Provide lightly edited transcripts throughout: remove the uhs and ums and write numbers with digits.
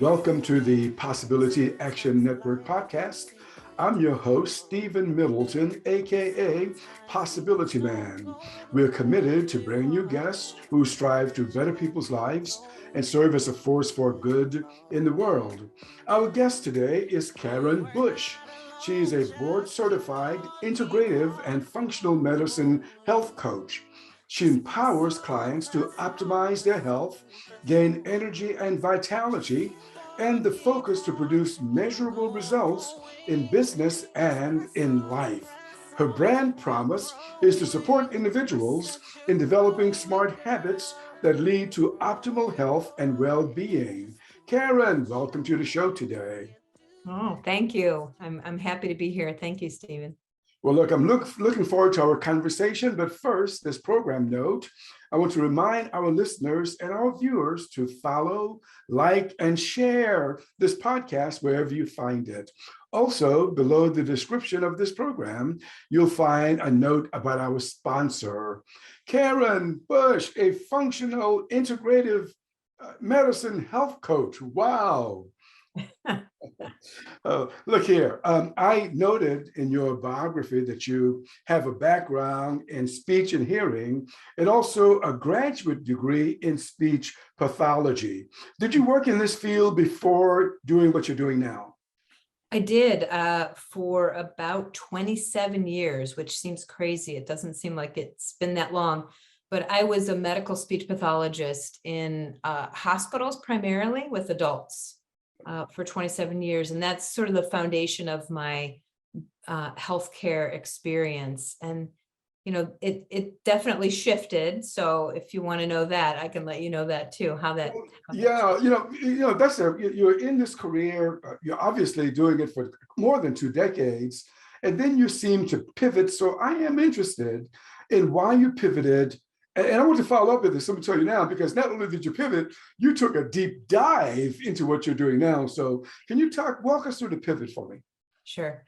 Welcome to the Possibility Action Network podcast. I'm your host, Stephen Middleton, aka Possibility Man. We're committed to bringing you guests who strive to better people's lives and serve as a force for good in the world. Our guest today is Karen Bush. She is a board certified integrative and functional medicine health coach. She empowers clients to optimize their health, gain energy and vitality, and the focus to produce measurable results in business and in life. Her brand promise is to support individuals in developing smart habits that lead to optimal health and well-being. Karen, welcome to the show today. Oh, thank you. I'm happy to be here. Thank you, Stephen. Well, look, I'm looking forward to our conversation, but first, this program note, I want to remind our listeners and our viewers to follow, like, and share this podcast wherever you find it. Also, below the description of this program, you'll find a note about our sponsor, Karen Bush, a functional integrative medicine health coach. Wow. Look here. I noted in your biography that you have a background in speech and hearing and also a graduate degree in speech pathology. Did you work in this field before doing what you're doing now? I did for about 27 years, which seems crazy. It doesn't seem like it's been that long, but I was a medical speech pathologist in hospitals, primarily with adults. For 27 years. And that's sort of the foundation of my healthcare experience. And, you know, it definitely shifted. So if you want to know that, I can let you know that too, how that. Yeah, you're in this career, you're obviously doing it for more than 2 decades, and then you seem to pivot. So I am interested in why you pivoted. And I want to follow up with this. Let me tell you now, because not only did you pivot, you took a deep dive into what you're doing now. So can you walk us through the pivot for me? Sure.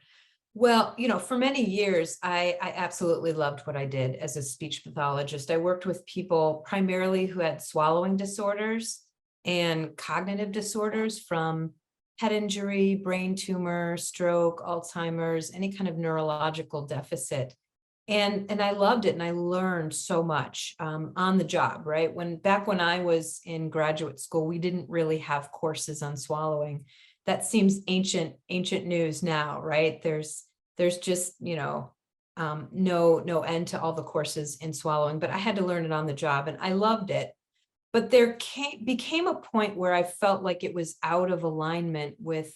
Well, you know, for many years, I absolutely loved what I did as a speech pathologist. I worked with people primarily who had swallowing disorders and cognitive disorders, from head injury, brain tumor, stroke, Alzheimer's, any kind of neurological deficit. And I loved it, and I learned so much on the job, right? Back when I was in graduate school, we didn't really have courses on swallowing. That seems ancient news now, right? There's just, no end to all the courses in swallowing, but I had to learn it on the job, and I loved it. But there became a point where I felt like it was out of alignment with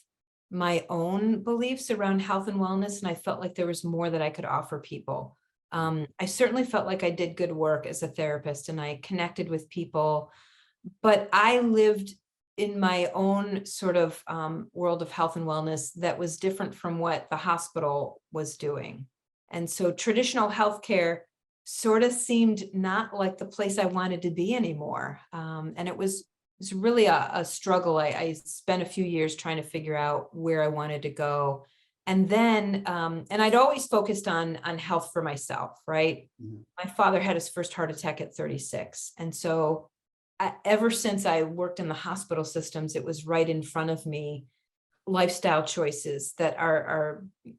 my own beliefs around health and wellness, and I felt like there was more that I could offer people. I certainly felt like I did good work as a therapist, and I connected with people, but I lived in my own sort of world of health and wellness that was different from what the hospital was doing. And so traditional healthcare sort of seemed not like the place I wanted to be anymore. And it was really a struggle. I spent a few years trying to figure out where I wanted to go. And then, and I'd always focused on health for myself, right? Mm-hmm. My father had his first heart attack at 36. And so ever since I worked in the hospital systems, it was right in front of me, lifestyle choices that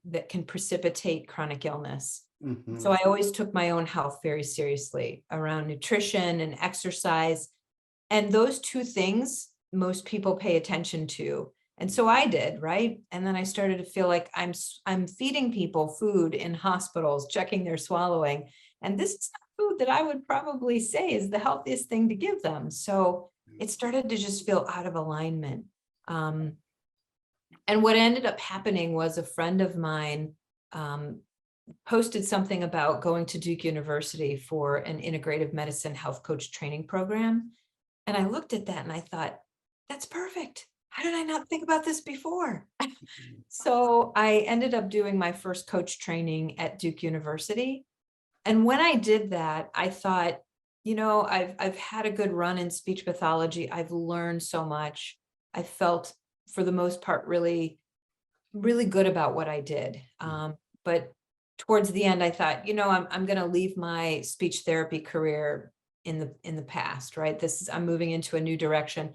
that can precipitate chronic illness. Mm-hmm. So I always took my own health very seriously around nutrition and exercise. And those two things most people pay attention to. And so I did, right? And then I started to feel like I'm feeding people food in hospitals, checking their swallowing. And this is not food that I would probably say is the healthiest thing to give them. So it started to just feel out of alignment. And what ended up happening was a friend of mine posted something about going to Duke University for an integrative medicine health coach training program. And I looked at that and I thought, that's perfect. How did I not think about this before? So I ended up doing my first coach training at Duke University. And when I did that, I thought, I've had a good run in speech pathology. I've learned so much. I felt, for the most part, really, really good about what I did. But towards the end, I thought, I'm going to leave my speech therapy career in the past, right? I'm moving into a new direction.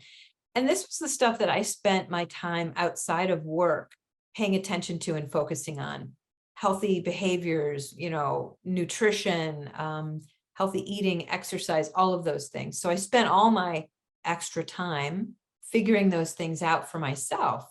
And this was the stuff that I spent my time outside of work paying attention to and focusing on. Healthy behaviors, nutrition, healthy eating, exercise, all of those things. So I spent all my extra time figuring those things out for myself.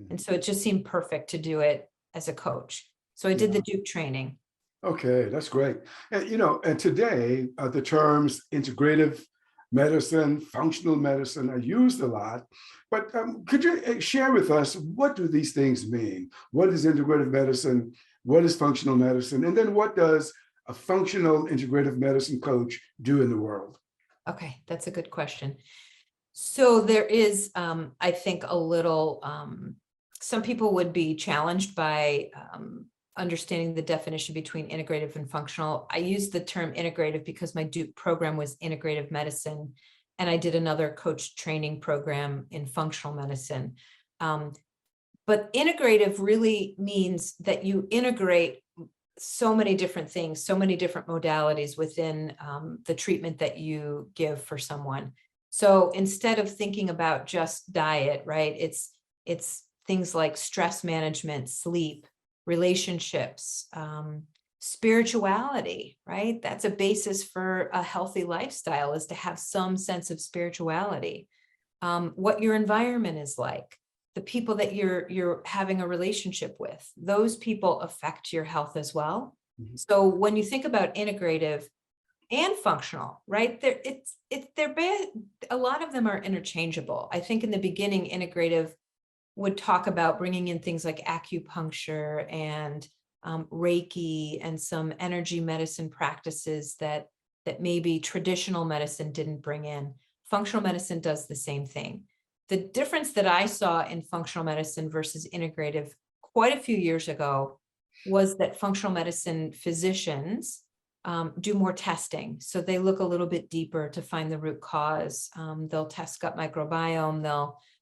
And so it just seemed perfect to do it as a coach. So I did the Duke training. Okay, that's great. And today the terms integrative medicine, functional medicine are used a lot. But could you share with us, what do these things mean? What is integrative medicine? What is functional medicine? And then what does a functional integrative medicine coach do in the world? Okay, that's a good question. So there is, I think, a little, some people would be challenged by understanding the definition between integrative and functional. I use the term integrative because my Duke program was integrative medicine, and I did another coach training program in functional medicine. But integrative really means that you integrate so many different things, so many different modalities within the treatment that you give for someone. So instead of thinking about just diet, right, it's things like stress management, sleep, relationships, spirituality, right? That's a basis for a healthy lifestyle, is to have some sense of spirituality. What your environment is like, the people that you're having a relationship with, those people affect your health as well. Mhm. So when you think about integrative and functional, right, a lot of them are interchangeable. I think in the beginning, integrative would talk about bringing in things like acupuncture and Reiki and some energy medicine practices that maybe traditional medicine didn't bring in. Functional medicine does the same thing. The difference that I saw in functional medicine versus integrative quite a few years ago was that functional medicine physicians do more testing. So they look a little bit deeper to find the root cause. They'll test gut microbiome.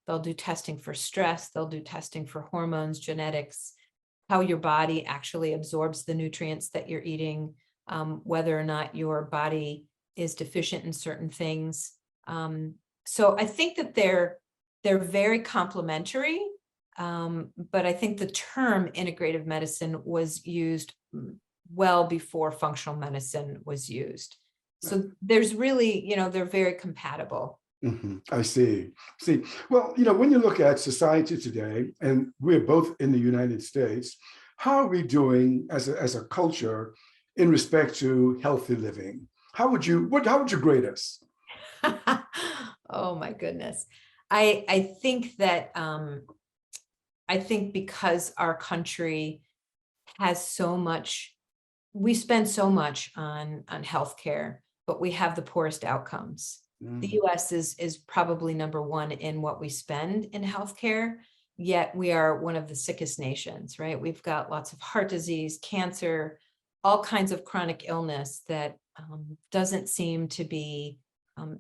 They'll do testing for stress. They'll do testing for hormones, genetics, how your body actually absorbs the nutrients that you're eating, whether or not your body is deficient in certain things. So I think that they're very complementary, but I think the term integrative medicine was used well before functional medicine was used. So there's really, they're very compatible. I see. Well, when you look at society today, and we're both in the United States, how are we doing as a culture in respect to healthy living? How would you grade us? Oh my goodness. I think that I think because our country has so much, we spend so much on healthcare, but we have the poorest outcomes. The US is probably number one in what we spend in healthcare, yet we are one of the sickest nations, right? We've got lots of heart disease, cancer, all kinds of chronic illness that doesn't seem to be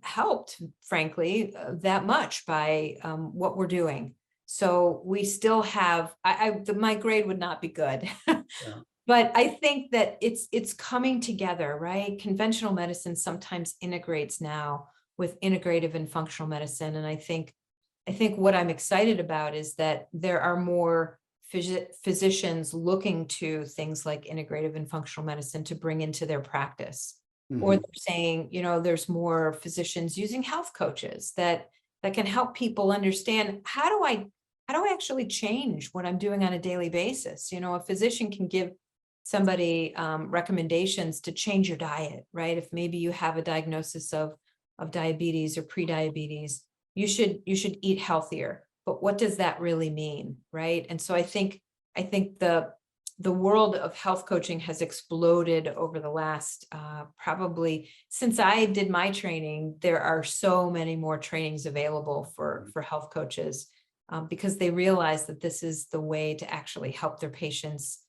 helped, frankly, that much by what we're doing. So we still have, my grade would not be good. Yeah. But I think that it's coming together, right? Conventional medicine sometimes integrates now with integrative and functional medicine. And I think what I'm excited about is that there are more physicians looking to things like integrative and functional medicine to bring into their practice. Or they're saying, there's more physicians using health coaches that can help people understand, how do I actually change what I'm doing on a daily basis? A physician can give somebody recommendations to change your diet, right? If maybe you have a diagnosis of diabetes or pre-diabetes, you should eat healthier. But what does that really mean, right? And so I think the world of health coaching has exploded over the last probably since I did my training. There are so many more trainings available for health coaches because they realize that this is the way to actually help their patients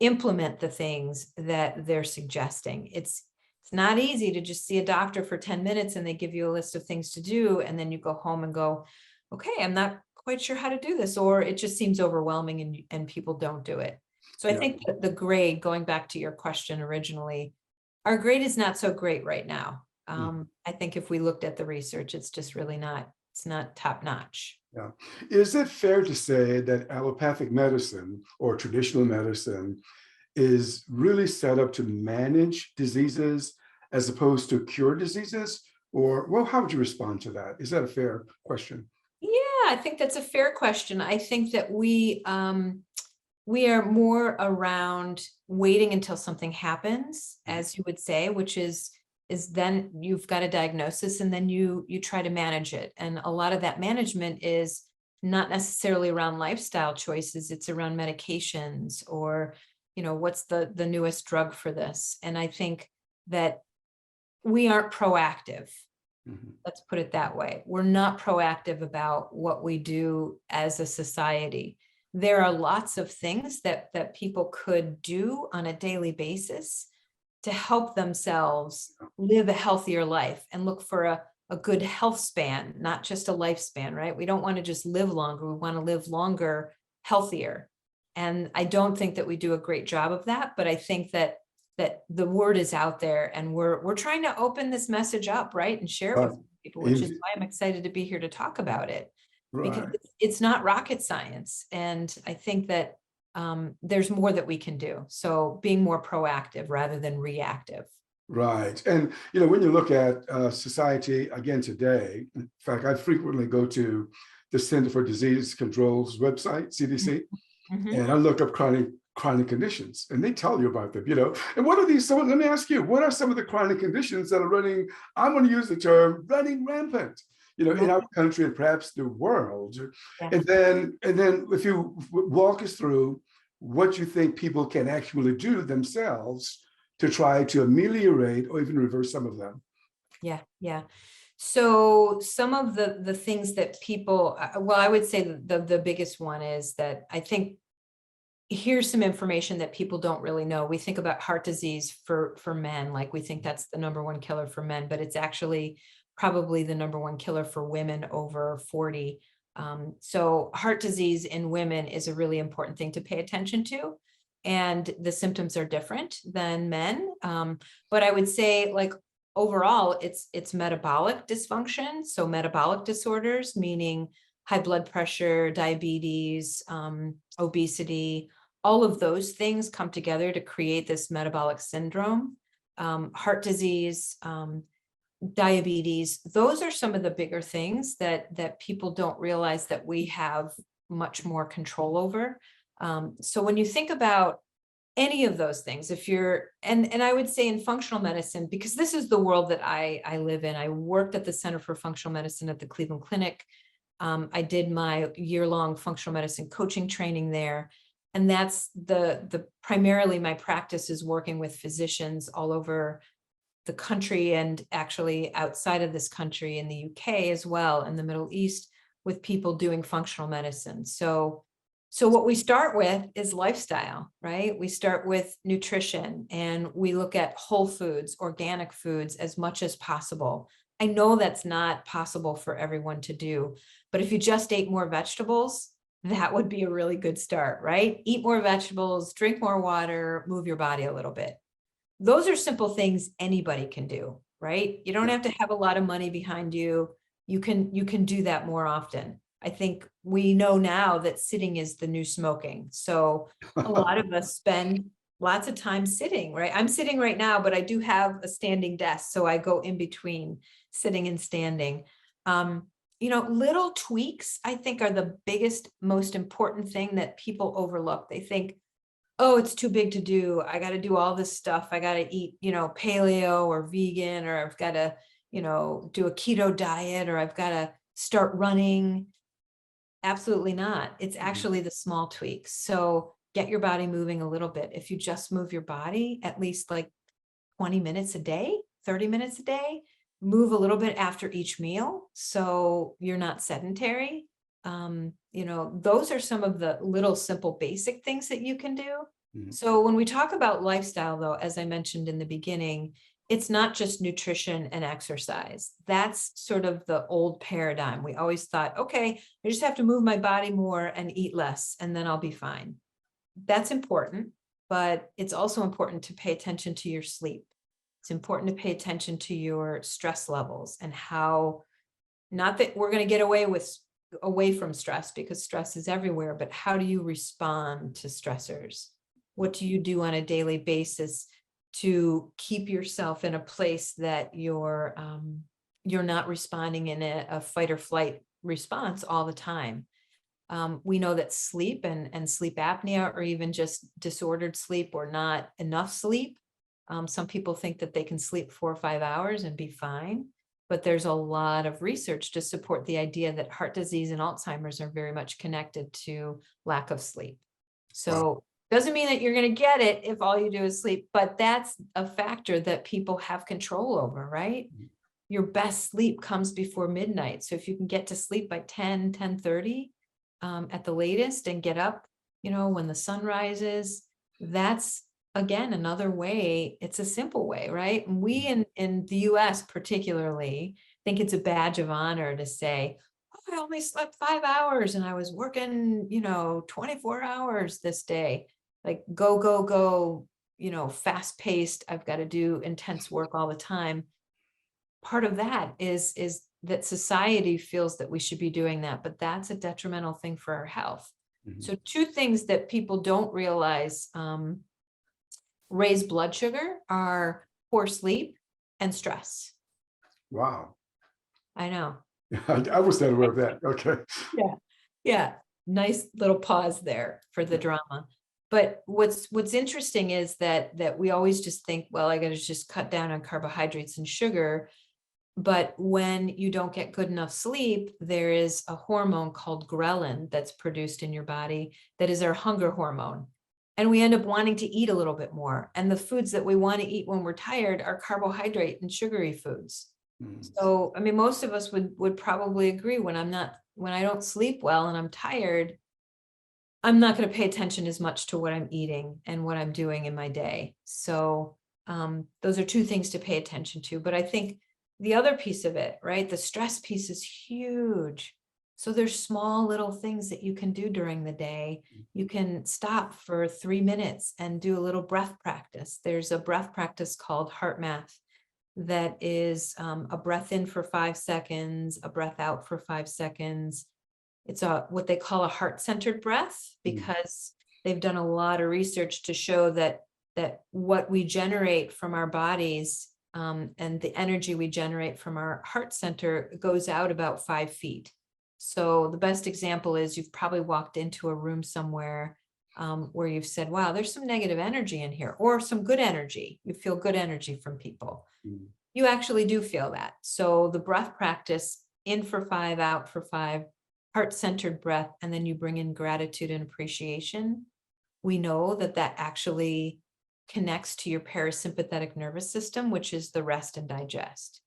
implement the things that they're suggesting. It's not easy to just see a doctor for 10 minutes and they give you a list of things to do, and then you go home and go, okay, I'm not quite sure how to do this, or it just seems overwhelming and people don't do it. So I think that the grade, going back to your question originally, our grade is not so great right now. I think if we looked at the research, it's just really not It's not top notch. Yeah. Is it fair to say that allopathic medicine or traditional medicine is really set up to manage diseases as opposed to cure diseases? Or, well, how would you respond to that? Is that a fair question? Yeah, I think that's a fair question. I think that we are more around waiting until something happens, as you would say, which is then you've got a diagnosis and then you try to manage it. And a lot of that management is not necessarily around lifestyle choices. It's around medications or, what's the newest drug for this? And I think that we aren't proactive. Mhm. Let's put it that way. We're not proactive about what we do as a society. There are lots of things that people could do on a daily basis to help themselves live a healthier life and look for a good health span, not just a lifespan, right? We don't want to just live longer. We want to live longer, healthier. And I don't think that we do a great job of that, but I think that the word is out there and we're trying to open this message up, right? And share it Right. with people, which is why I'm excited to be here to talk about it, because Right. it's not rocket science. And I think that there's more that we can do. So being more proactive rather than reactive. Right. And, when you look at society again today, in fact, I frequently go to the Center for Disease Control's website, CDC, Mhm. and I look up chronic conditions, and they tell you about them. And what are these? So let me ask you, what are some of the chronic conditions that are running? I'm going to use the term running rampant, in our country and perhaps the world. Yeah. And then if you walk us through what you think people can actually do themselves to try to ameliorate or even reverse some of them. Yeah. Yeah. So some of the things that people, well, I would say the biggest one is that I think here's some information that people don't really know. We think about heart disease for men, like we think that's the number one killer for men, but it's actually probably the number one killer for women over 40. So heart disease in women is a really important thing to pay attention to. And the symptoms are different than men. But I would say, like, overall, it's metabolic dysfunction. So metabolic disorders, meaning high blood pressure, diabetes, obesity, all of those things come together to create this metabolic syndrome. Heart disease, diabetes, those are some of the bigger things that people don't realize that we have much more control over. So when you think about any of those things, if you're, and I would say in functional medicine, because this is the world that I live in, I worked at the Center for Functional Medicine at the Cleveland Clinic. I did my year-long functional medicine coaching training there. And that's the primarily my practice is working with physicians all over the country and actually outside of this country in the UK as well, in the Middle East, with people doing functional medicine. So what we start with is lifestyle, right? We start with nutrition and we look at whole foods, organic foods as much as possible. I know that's not possible for everyone to do, but if you just ate more vegetables, that would be a really good start, right? Eat more vegetables, drink more water, move your body a little bit. Those are simple things anybody can do, right? You don't have to have a lot of money behind you. You can do that more often. I think we know now that sitting is the new smoking. So a lot of us spend lots of time sitting, right? I'm sitting right now, but I do have a standing desk. So I go in between sitting and standing. Little tweaks, I think, are the biggest, most important thing that people overlook. They think, oh, it's too big to do. I got to do all this stuff. I got to eat, paleo or vegan, or I've got to, do a keto diet, or I've got to start running. Absolutely not. It's actually the small tweaks. So get your body moving a little bit. If you just move your body at least like 20 minutes a day, 30 minutes a day, move a little bit after each meal. So you're not sedentary. Those are some of the little simple basic things that you can do. Mhm. So when we talk about lifestyle, though, as I mentioned in the beginning, it's not just nutrition and exercise. That's sort of the old paradigm. We always thought, okay, I just have to move my body more and eat less, and then I'll be fine. That's important, but it's also important to pay attention to your sleep. It's important to pay attention to your stress levels and how Not that we're going to get away from stress, because stress is everywhere, but how do you respond to stressors? What do you do on a daily basis to keep yourself in a place that you're not responding in a fight or flight response all the time? We know that sleep and sleep apnea, or even just disordered sleep or not enough sleep. Some people think that they can sleep 4 or 5 hours and be fine, but there's a lot of research to support the idea that heart disease and Alzheimer's are very much connected to lack of sleep. So doesn't mean that you're going to get it if all you do is sleep, but that's a factor that people have control over, right? Your best sleep comes before midnight. So if you can get to sleep by 10:30 at the latest, and get up, when the sun rises, that's again another way. It's a simple way, right? And we in the US particularly think it's a badge of honor to say, oh, I only slept 5 hours and I was working 24 hours this day. Like go, fast paced, I've got to do intense work all the time. Part of that is that society feels that we should be doing that, but that's a detrimental thing for our health. So 2 things that people don't realize raise blood sugar are poor sleep and stress. Wow. I know. I was not aware of that. Okay. Yeah. Nice little pause there for the drama. But what's interesting is that we always just think, well, I got to just cut down on carbohydrates and sugar. But when you don't get good enough sleep, there is a hormone called ghrelin that's produced in your body that is our hunger hormone. And we end up wanting to eat a little bit more. And the foods that we want to eat when we're tired are carbohydrate and sugary foods. So, I mean, most of us would probably agree, when I don't sleep well and I'm tired, I'm not going to pay attention as much to what I'm eating and what I'm doing in my day. So those are 2 things to pay attention to. But I think the other piece of it, right, the stress piece is huge. So there's small little things that you can do during the day. You can stop for 3 minutes and do a little breath practice. There's a breath practice called heart math that is a breath in for 5 seconds, a breath out for 5 seconds. It's what they call a heart-centered breath, because they've done a lot of research to show that what we generate from our bodies and the energy we generate from our heart center goes out about 5 feet. So the best example is, you've probably walked into a room somewhere where you've said, wow, there's some negative energy in here, or some good energy. You feel good energy from people. You actually do feel that. So the breath practice, in for 5, out for 5, heart-centered breath, and then you bring in gratitude and appreciation. We know that actually connects to your parasympathetic nervous system, which is the rest and digest.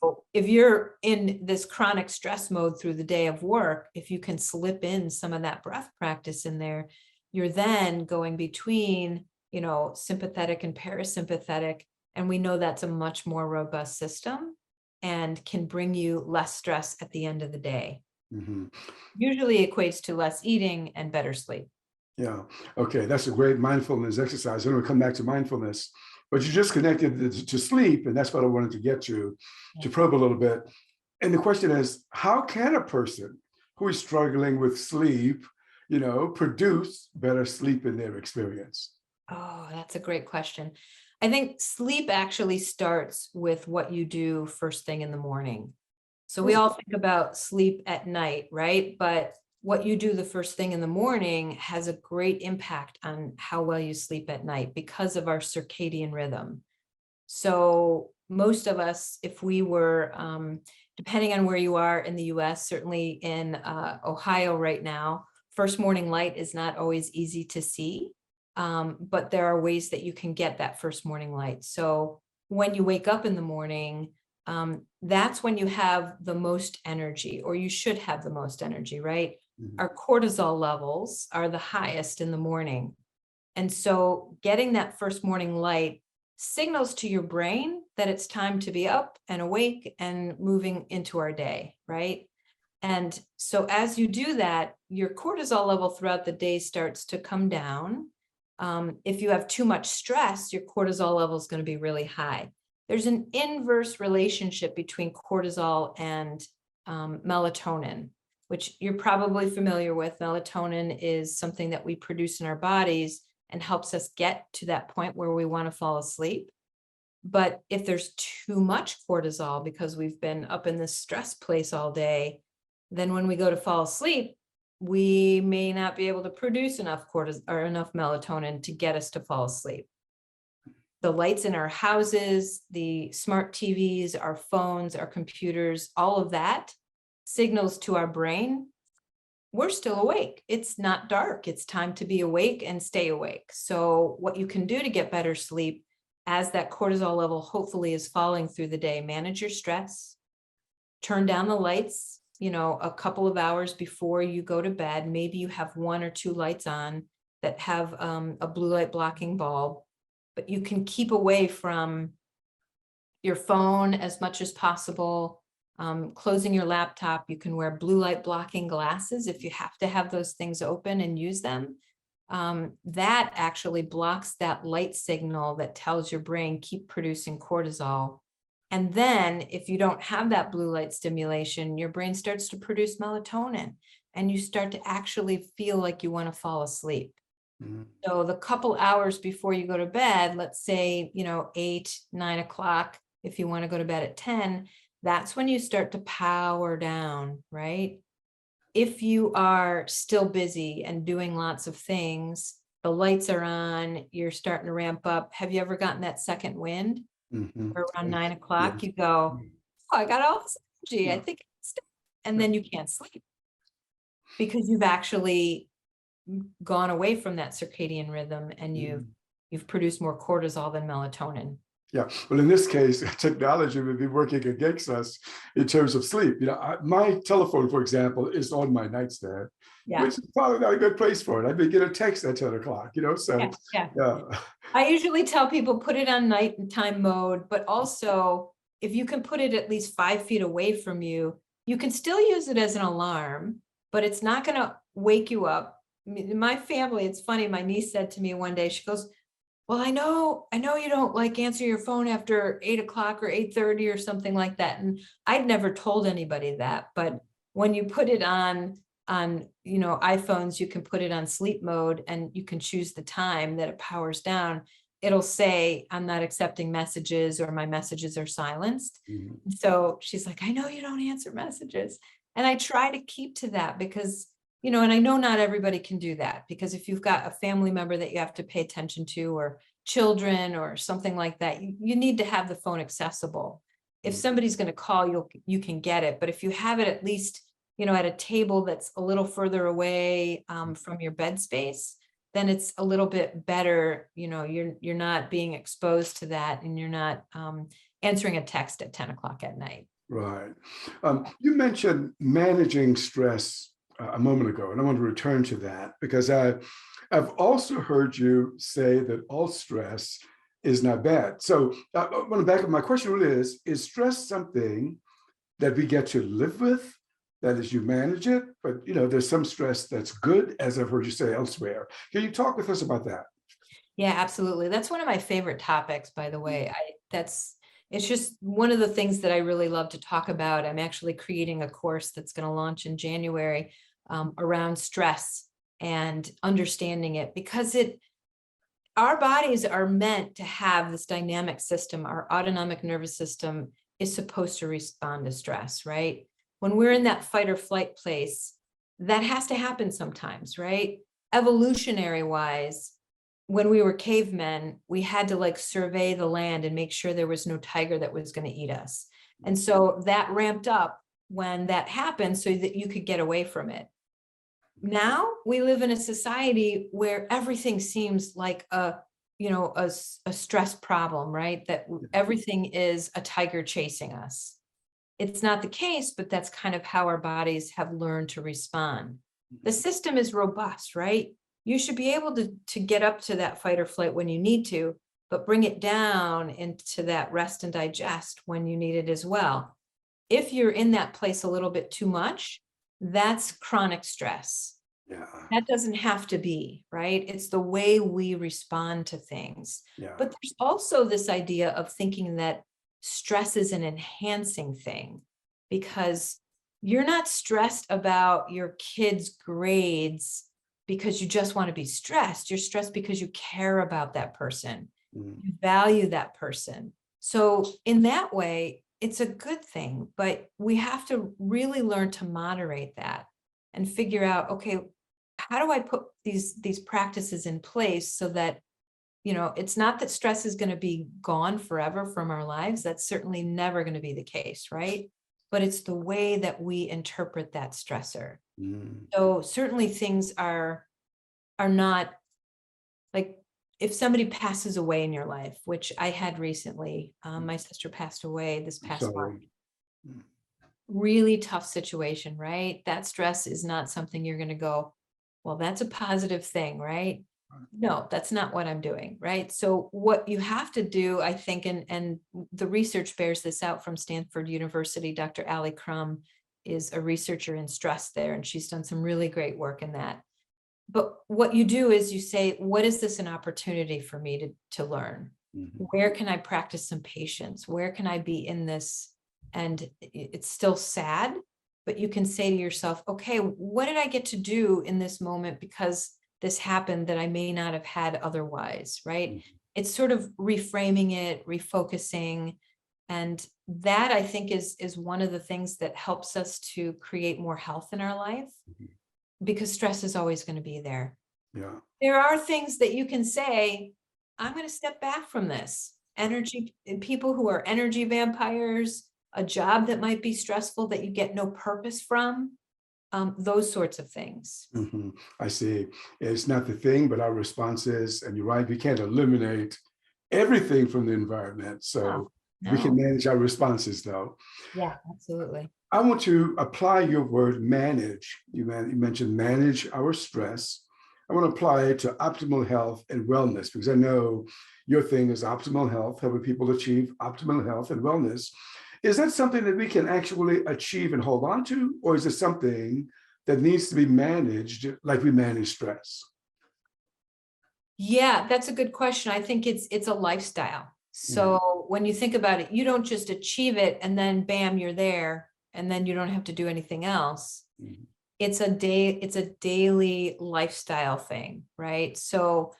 So if you're in this chronic stress mode through the day of work, if you can slip in some of that breath practice in there, you're then going between, sympathetic and parasympathetic. And we know that's a much more robust system and can bring you less stress at the end of the day. Usually equates to less eating and better sleep. Yeah. Okay. That's a great mindfulness exercise. I'm going to come back to mindfulness, but you just connected to sleep, and that's what I wanted to get to probe a little bit. And the question is, how can a person who is struggling with sleep, produce better sleep in their experience? Oh, that's a great question. I think sleep actually starts with what you do first thing in the morning. So we all think about sleep at night, right? But what you do the first thing in the morning has a great impact on how well you sleep at night, because of our circadian rhythm. So most of us, if we were, depending on where you are in the US, certainly in Ohio right now, first morning light is not always easy to see, but there are ways that you can get that first morning light. So when you wake up in the morning, that's when you have the most energy, or you should have the most energy, right? Our cortisol levels are the highest in the morning. And so getting that first morning light signals to your brain that it's time to be up and awake and moving into our day, right? And so as you do that, your cortisol level throughout the day starts to come down. If you have too much stress, your cortisol level is going to be really high. There's an inverse relationship between cortisol and melatonin, which you're probably familiar with. Melatonin is something that we produce in our bodies and helps us get to that point where we want to fall asleep. But if there's too much cortisol because we've been up in this stress place all day, then when we go to fall asleep, we may not be able to produce enough cortisol or enough melatonin to get us to fall asleep. The lights in our houses, the smart TVs, our phones, our computers, all of that signals to our brain, we're still awake. It's not dark. It's time to be awake and stay awake. So what you can do to get better sleep as that cortisol level hopefully is falling through the day, manage your stress, turn down the lights, a couple of hours before you go to bed. Maybe you have 1 or 2 lights on that have a blue light blocking bulb, but you can keep away from your phone as much as possible. Closing your laptop, you can wear blue light blocking glasses if you have to have those things open and use them. That actually blocks that light signal that tells your brain keep producing cortisol. And then if you don't have that blue light stimulation, your brain starts to produce melatonin and you start to actually feel like you want to fall asleep. Mm-hmm. So the couple hours before you go to bed, let's say, 8, 9 o'clock, if you want to go to bed at 10, that's when you start to power down, right? If you are still busy and doing lots of things, the lights are on, you're starting to ramp up. Have you ever gotten that second wind? Mm-hmm. Or around 9 o'clock, you go, oh, I got all this energy. I think it's, and then you can't sleep because you've actually gone away from that circadian rhythm and you've produced more cortisol than melatonin. Yeah. Well, in this case, technology would be working against us in terms of sleep. My telephone, for example, is on my nightstand, which is probably not a good place for it. I may get a text at 10 o'clock, so. Yeah. I usually tell people put it on nighttime mode, but also if you can put it at least 5 feet away from you, you can still use it as an alarm, but it's not going to wake you up. My family, it's funny. My niece said to me one day, she goes, well, I know you don't answer your phone after 8 o'clock or 8:30 or something like that. And I'd never told anybody that, but when you put it on iPhones, you can put it on sleep mode and you can choose the time that it powers down. It'll say, I'm not accepting messages or my messages are silenced. Mm-hmm. So she's like, I know you don't answer messages. And I try to keep to that because and I know not everybody can do that because if you've got a family member that you have to pay attention to or children or something like that, you need to have the phone accessible. If somebody's going to call, you can get it. But if you have it at least, at a table that's a little further away from your bed space, then it's a little bit better. You're not being exposed to that and you're not answering a text at 10 o'clock at night. Right. You mentioned managing stress a moment ago, and I want to return to that because I've also heard you say that all stress is not bad. So I want to back up. My question really is stress something that we get to live with? That is, you manage it, but there's some stress that's good, as I've heard you say elsewhere. Can you talk with us about that? Yeah, absolutely. That's one of my favorite topics, by the way. It's just one of the things that I really love to talk about. I'm actually creating a course that's going to launch in January around stress and understanding it because our bodies are meant to have this dynamic system. Our autonomic nervous system is supposed to respond to stress, right? When we're in that fight or flight place, that has to happen sometimes, right? Evolutionary wise, when we were cavemen, we had to survey the land and make sure there was no tiger that was going to eat us. And so that ramped up when that happened so that you could get away from it. Now we live in a society where everything seems like a stress problem, right? That everything is a tiger chasing us. It's not the case, but that's kind of how our bodies have learned to respond. The system is robust, right? You should be able to get up to that fight or flight when you need to, but bring it down into that rest and digest when you need it as well. If you're in that place a little bit too much, that's chronic stress. Yeah. That doesn't have to be, right? It's the way we respond to things. Yeah. But there's also this idea of thinking that stress is an enhancing thing because You're not stressed about your kids' grades because you just want to be stressed. You're stressed because you care about that person. Mm. You value that person. So in that way, it's a good thing, but we have to really learn to moderate that and figure out, okay, how do I put these practices in place so that, it's not that stress is going to be gone forever from our lives. That's certainly never going to be the case, right? But it's the way that we interpret that stressor. Mm. So certainly things are not like, if somebody passes away in your life, which I had recently, my sister passed away this I'm past month. sorry. Mm. Really tough situation, right? That stress is not something you're going to go, well, that's a positive thing, right? No, that's not what I'm doing, right? So what you have to do, I think, and the research bears this out from Stanford University. Dr. Ali Crum is a researcher in stress there, and she's done some really great work in that. But what you do is you say, what is this an opportunity for me to learn? Mhm. Where can I practice some patience? Where can I be in this? And it's still sad, but you can say to yourself, okay, what did I get to do in this moment because this happened that I may not have had otherwise, right? Mhm. It's sort of reframing it, refocusing. And that, I think, is one of the things that helps us to create more health in our life, Mhm. because stress is always going to be there. Yeah. There are things that you can say, I'm going to step back from this. Energy, people who are energy vampires, a job that might be stressful that you get no purpose from, those sorts of things. Mhm. I see. It's not the thing, but our response is, and you're right, we can't eliminate everything from the environment. No, So we can no. manage our responses, though. Yeah, absolutely. I want to apply your word manage. You mentioned manage our stress. I want to apply it to optimal health and wellness, because I know your thing is optimal health, helping people achieve optimal health and wellness. Is that something that we can actually achieve and hold on to, or is it something that needs to be managed like we manage stress? Yeah, that's a good question. I think it's a lifestyle. Mhm. So when you think about it, you don't just achieve it and then bam, you're there, and then you don't have to do anything else. Mhm. It's a daily lifestyle thing, right? So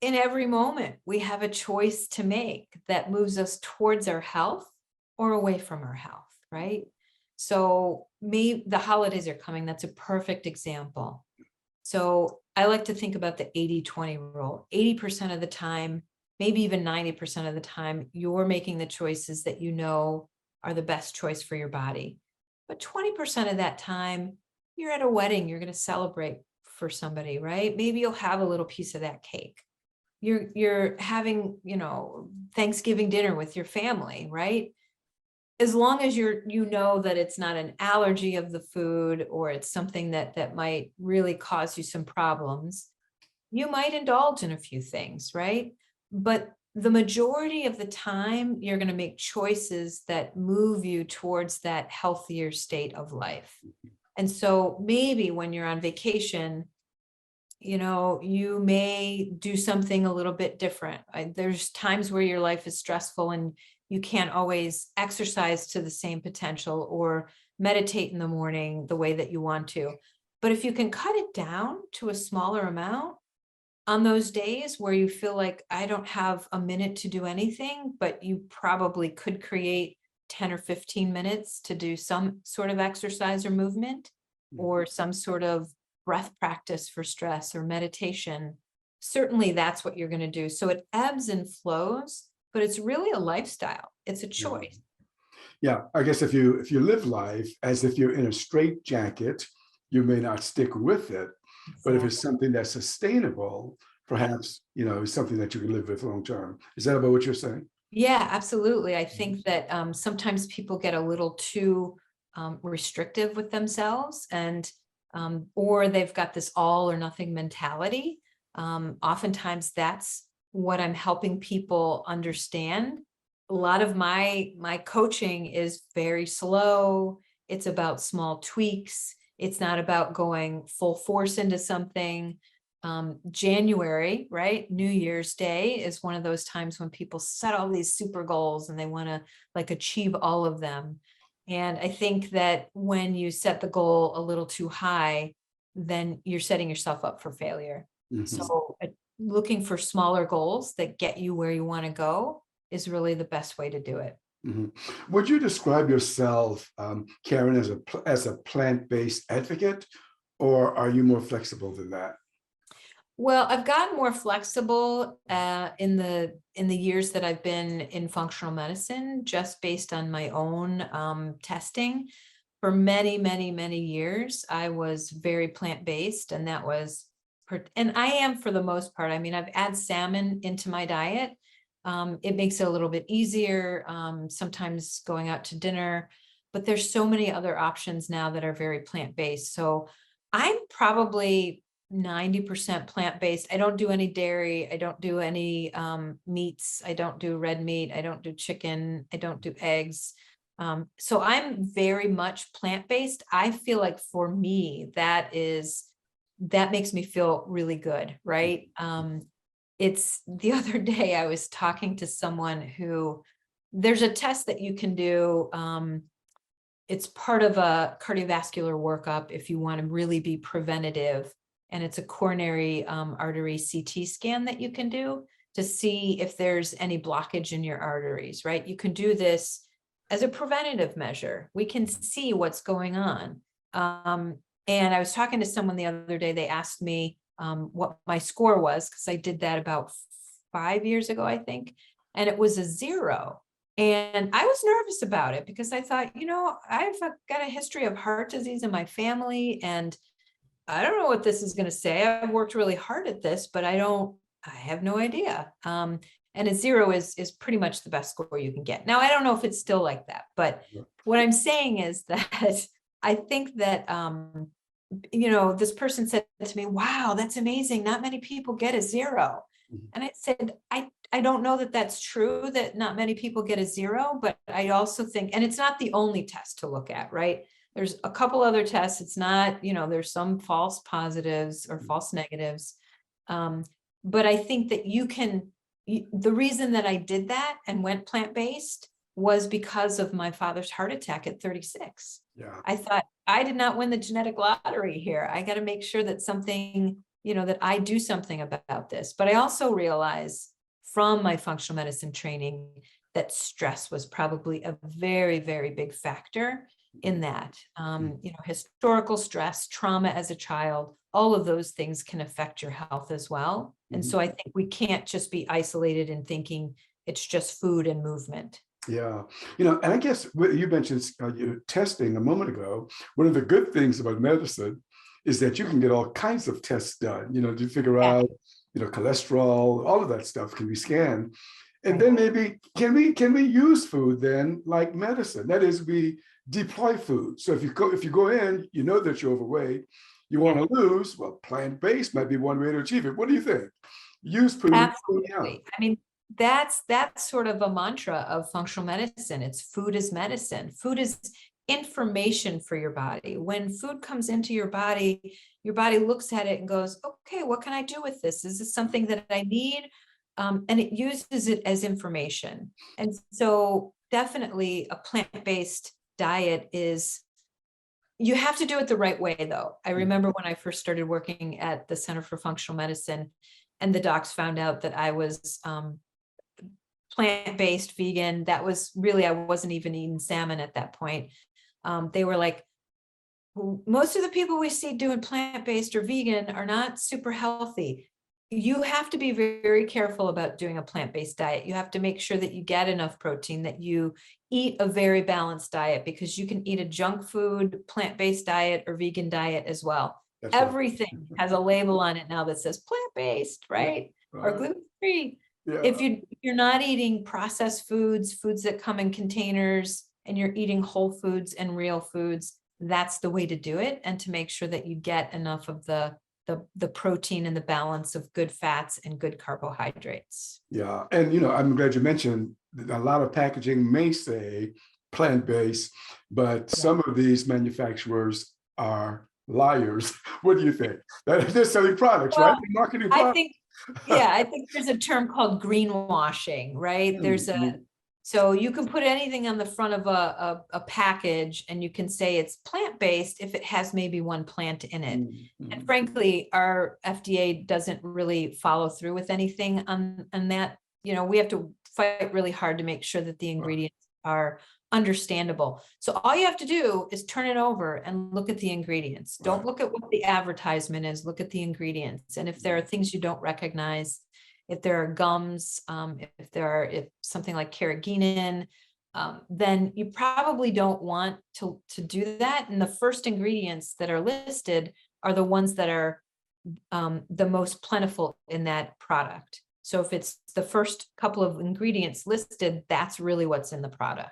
in every moment, we have a choice to make that moves us towards our health or away from our health, right? So the holidays are coming. That's a perfect example. So I like to think about the 80-20 rule. 80% of the time, maybe even 90% of the time, you're making the choices that you know are the best choice for your body. But 20% of that time, you're at a wedding, you're going to celebrate for somebody, right? Maybe you'll have a little piece of that cake. You're having, Thanksgiving dinner with your family, right? As long as you know that it's not an allergy of the food, or it's something that might really cause you some problems, you might indulge in a few things, right? But the majority of the time, you're going to make choices that move you towards that healthier state of life. And so maybe when you're on vacation, you may do something a little bit different. There's times where your life is stressful and you can't always exercise to the same potential or meditate in the morning the way that you want to. But if you can cut it down to a smaller amount on those days where you feel like I don't have a minute to do anything, but you probably could create 10 or 15 minutes to do some sort of exercise or movement, or some sort of breath practice for stress or meditation, certainly that's what you're going to do. So it ebbs and flows, but it's really a lifestyle. It's a Yeah. choice. Yeah, I guess if you live life as if you're in a straight jacket, you may not stick with it. But if it's Exactly. something that's sustainable, perhaps it's something that you can live with long term. Is that about what you're saying? Yeah, absolutely. I Mhm. think that sometimes people get a little too restrictive with themselves, and or they've got this all or nothing mentality. Oftentimes, that's what I'm helping people understand. A lot of my coaching is very slow. It's about small tweaks. It's not about going full force into something. January, right? New Year's Day is one of those times when people set all these super goals and they want to like achieve all of them. And I think that when you set the goal a little too high, then you're setting yourself up for failure. Mhm. So looking for smaller goals that get you where you want to go is really the best way to do it. Mhm. Would you describe yourself, Karen, as a plant-based advocate, or are you more flexible than that? Well, I've gotten more flexible in the years that I've been in functional medicine, just based on my own testing. For many, many, many years, I was very plant-based, and that was, and I am for the most part. I mean, I've added salmon into my diet. It makes it a little bit easier, sometimes going out to dinner, but there's so many other options now that are very plant-based. So I'm probably 90% plant-based. I don't do any dairy. I don't do any meats. I don't do red meat. I don't do chicken. I don't do eggs. So I'm very much plant-based. I feel like for me, that makes me feel really good, right? It's the other day I was talking to someone who, there's a test that you can do. It's part of a cardiovascular workup if you want to really be preventative. And it's a coronary artery CT scan that you can do to see if there's any blockage in your arteries, right? You can do this as a preventative measure. We can see what's going on. And I was talking to someone the other day, they asked me what my score was, because I did that about 5 years ago, I think, and it was a 0. And I was nervous about it because I thought, I've got a history of heart disease in my family, and I don't know what this is going to say. I've worked really hard at this, but I have no idea. And a 0 is pretty much the best score you can get. Now, I don't know if it's still like that, but what I'm saying is that I think that, this person said to me, wow, that's amazing. Not many people get a 0. Mhm. And I said, I don't know that that's true, that not many people get a 0, but I also think, and it's not the only test to look at, right? There's a couple other tests. It's not, there's some false positives or false negatives. But I think that the reason that I did that and went plant-based was because of my father's heart attack at 36. Yeah. I thought, I did not win the genetic lottery here. I got to make sure that that I do something about this. But I also realized from my functional medicine training that stress was probably a very, very big factor in that. Historical stress, trauma as a child, all of those things can affect your health as well. And so I think we can't just be isolated in thinking it's just food and movement. Yeah. And I guess what you mentioned your testing a moment ago. One of the good things about medicine is that you can get all kinds of tests done, to figure Yeah. out, cholesterol, all of that stuff can be scanned. And Right. then maybe can we use food then like medicine? That is, we deploy food. So if you go in, you know that you're overweight, you want to lose, well, plant-based might be one way to achieve it. What do you think? Use food. Yeah. Absolutely. I mean, that's sort of a mantra of functional medicine. It's food is medicine. Food is information for your body. When food comes into your body looks at it and goes, okay, what can I do with this? Is this something that I need? And it uses it as information. And so definitely a plant-based diet you have to do it the right way, though. I remember when I first started working at the Center for Functional Medicine, and the docs found out that I was plant-based vegan. That was really, I wasn't even eating salmon at that point. They were like, most of the people we see doing plant-based or vegan are not super healthy. You have to be very, very careful about doing a plant-based diet. You have to make sure that you get enough protein, that you eat a very balanced diet, because you can eat a junk food, plant-based diet, or vegan diet as well. That's right. Everything has a label on it now that says plant-based, right? Or gluten-free. Yeah. If you're not eating processed foods that come in containers, and you're eating whole foods and real foods, that's the way to do it, and to make sure that you get enough of the protein and the balance of good fats and good carbohydrates. Yeah. And, I'm glad you mentioned that a lot of packaging may say plant-based, but some of these manufacturers are liars. What do you think? They're selling products, right? They're marketing I products. think, I think there's a term called greenwashing, right? There's Mhm. So you can put anything on the front of a package and you can say it's plant-based if it has maybe one plant in it. And frankly, our FDA doesn't really follow through with anything on that. You know, we have to fight really hard to make sure that the ingredients are understandable. So all you have to do is turn it over and look at the ingredients. Don't look at what the advertisement is, look at the ingredients. And if there are things you don't recognize, if there are gums, if something like carrageenan, then you probably don't want to do that. And the first ingredients that are listed are the ones that are the most plentiful in that product. So if it's the first couple of ingredients listed, that's really what's in the product.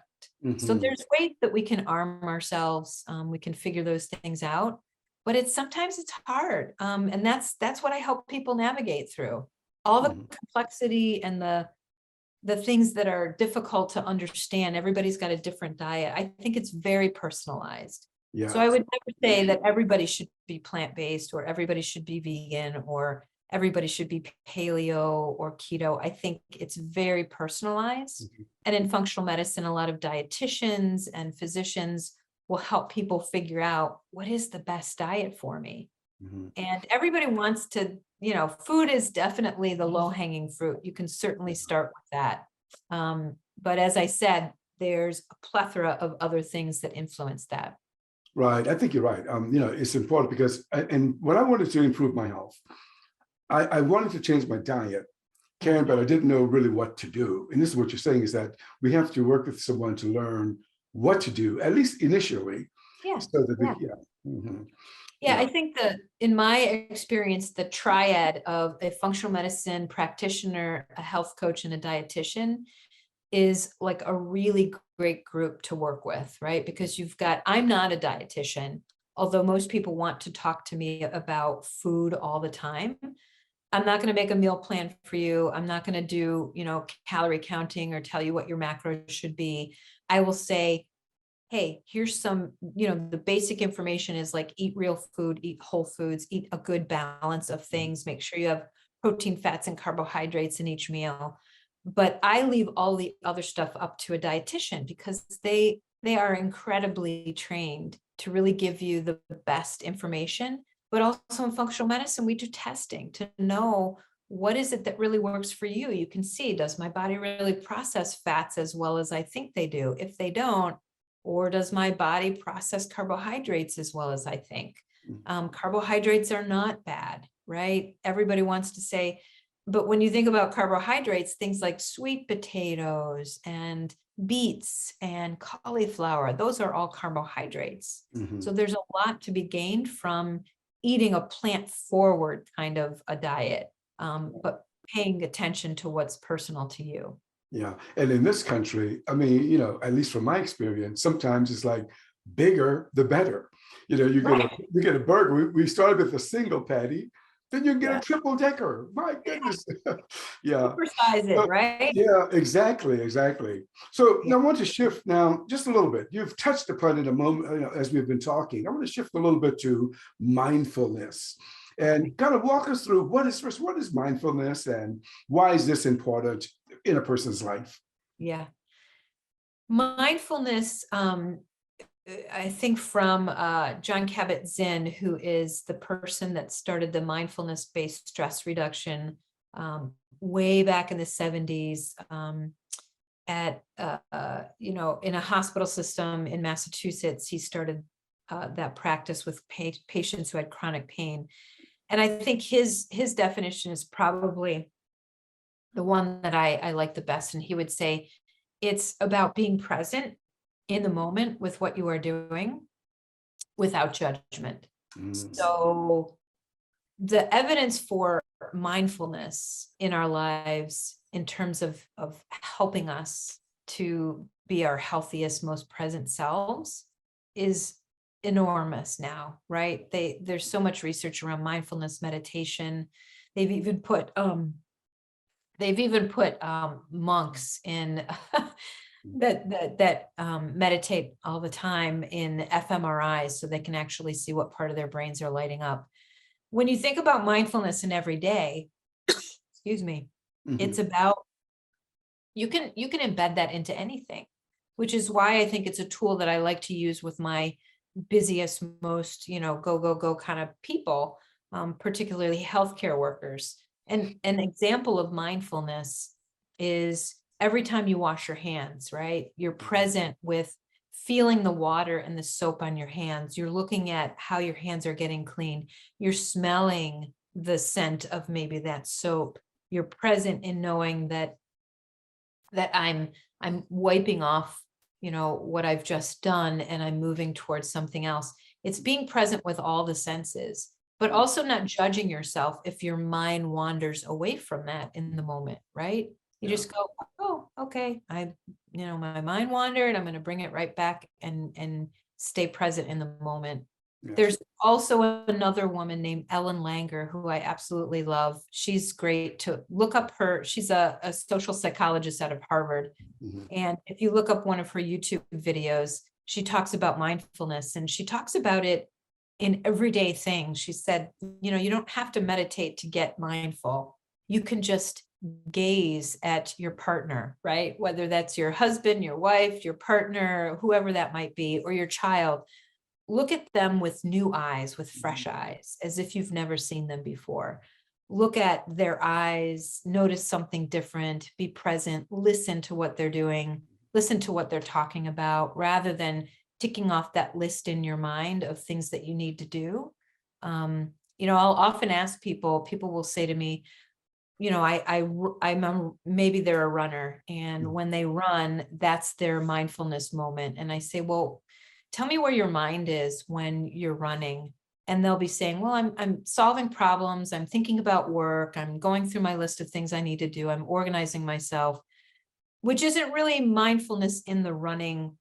So there's ways that we can arm ourselves. We can figure those things out, but sometimes it's hard. And that's what I help people navigate through. All the complexity and the things that are difficult to understand. Everybody's got a different diet. I think it's very personalized. Yeah. So I would never say that everybody should be plant-based or everybody should be vegan or everybody should be paleo or keto. I think it's very personalized. And in functional medicine, a lot of dietitians and physicians will help people figure out what is the best diet for me. And everybody wants to, you know, food is definitely the low-hanging fruit. You can certainly start with that. But as I said, there's a plethora of other things that influence that. Right. I think you're right. You know, it's important because, and when I wanted to improve my health, I wanted to change my diet, Karen, but I didn't know really what to do. And this is what you're saying is that we have to work with someone to learn what to do, at least initially. Yeah. So that I think that in my experience, the triad of a functional medicine practitioner, a health coach, and a dietitian is like a really great group to work with, right? Because I'm not a dietitian, although most people want to talk to me about food all the time. I'm not going to make a meal plan for you. I'm not going to do, you know, calorie counting or tell you what your macros should be. I will say, hey, here's some, you know, the basic information is like eat real food, eat whole foods, eat a good balance of things, make sure you have protein, fats, and carbohydrates in each meal. But I leave all the other stuff up to a dietitian because they are incredibly trained to really give you the best information. But also in functional medicine, we do testing to know what is it that really works for you. You can see, does my body really process fats as well as I think they do? If they don't, or does my body process carbohydrates as well as I think? Carbohydrates are not bad, right? Everybody wants to say, but when you think about carbohydrates, things like sweet potatoes and beets and cauliflower, those are all carbohydrates. So there's a lot to be gained from eating a plant forward kind of a diet, but paying attention to what's personal to you. Yeah. And in this country, I mean, you know, at least from my experience, sometimes it's like bigger, the better. You know, you get a burger. We started with a single patty, then you get a triple decker. My goodness. Yeah. Supersize it, right? Yeah, exactly. So now I want to shift now just a little bit. You've touched upon it a moment, you know, as we've been talking. I want to shift a little bit to mindfulness and kind of walk us through what is mindfulness and why is this important in a person's life? Yeah. Mindfulness, I think from John Kabat-Zinn, who is the person that started the mindfulness-based stress reduction way back in the 70s at, you know, in a hospital system in Massachusetts. He started that practice with patients who had chronic pain. And I think his definition is probably the one that I like the best. And he would say, it's about being present in the moment with what you are doing without judgment. So the evidence for mindfulness in our lives in terms of helping us to be our healthiest, most present selves is enormous now, right? There's so much research around mindfulness meditation. They've even put monks in that meditate all the time in fMRIs so they can actually see what part of their brains are lighting up. When you think about mindfulness in every day, excuse me, it's about you can embed that into anything, which is why I think it's a tool that I like to use with my busiest, most, go kind of people, particularly healthcare workers. And an example of mindfulness is every time you wash your hands, right? You're present with feeling the water and the soap on your hands. You're looking at how your hands are getting clean. You're smelling the scent of maybe that soap. You're present in knowing that I'm wiping off, what I've just done, and I'm moving towards something else. It's being present with all the senses, but also not judging yourself if your mind wanders away from that in the moment, right? You just go, oh, okay, my mind wandered. I'm going to bring it right back and stay present in the moment. Yeah. There's also another woman named Ellen Langer, who I absolutely love. She's great to look up her. She's a social psychologist out of Harvard. Mm-hmm. And if you look up one of her YouTube videos, she talks about mindfulness, and she talks about it in everyday things. She said, you don't have to meditate to get mindful. You can just gaze at your partner, right? Whether that's your husband, your wife, your partner, whoever that might be, or your child. Look at them with new eyes, with fresh eyes, as if you've never seen them before. Look at their eyes, notice something different, be present, listen to what they're doing, listen to what they're talking about, rather than ticking off that list in your mind of things that you need to do. I'll often ask people will say to me, maybe they're a runner, and when they run, that's their mindfulness moment. And I say, well, tell me where your mind is when you're running. And they'll be saying, well, I'm solving problems. I'm thinking about work. I'm going through my list of things I need to do. I'm organizing myself, which isn't really mindfulness in the running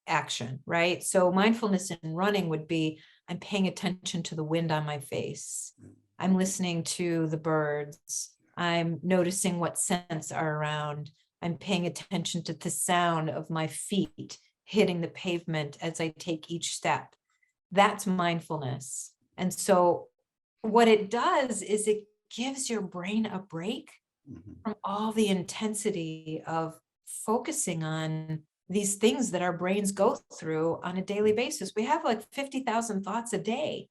action, right? So mindfulness in running would be, I'm paying attention to the wind on my face. I'm listening to the birds. I'm noticing what scents are around. I'm paying attention to the sound of my feet hitting the pavement as I take each step. That's mindfulness. And so what it does is it gives your brain a break from all the intensity of focusing on these things that our brains go through on a daily basis. We have like 50,000 thoughts a day,